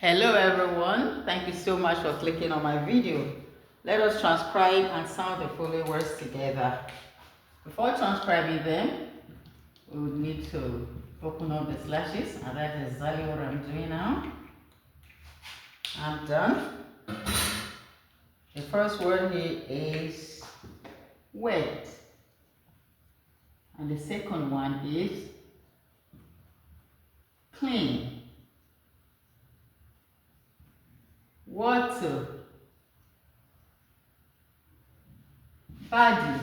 Hello everyone, thank you so much for clicking on my video. Let us transcribe and sound the following words together. Before transcribing them, we would need to open up the slashes, and that is exactly what I'm doing now. I'm done. The first word here is wet, and the second one is clean. Water, body,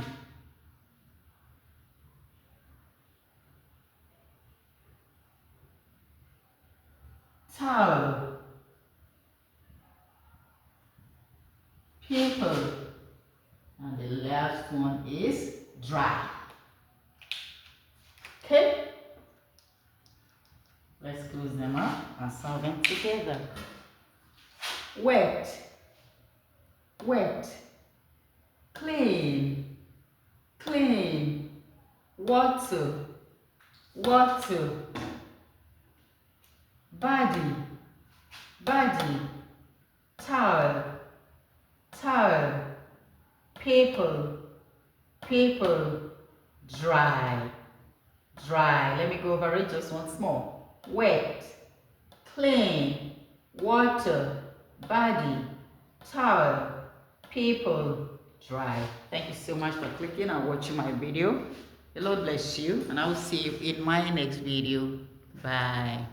towel, paper, and the last one is dry. Okay, let's close them up and solve them together. Wet, wet, clean, clean, water, water, body, body, towel, towel, paper, paper, dry, dry. Let me go over it just once more. Wet, clean, water, body, towel, paper, dry. Thank you so much for clicking and watching my video. The Lord bless you, and I will see you in my next video. Bye.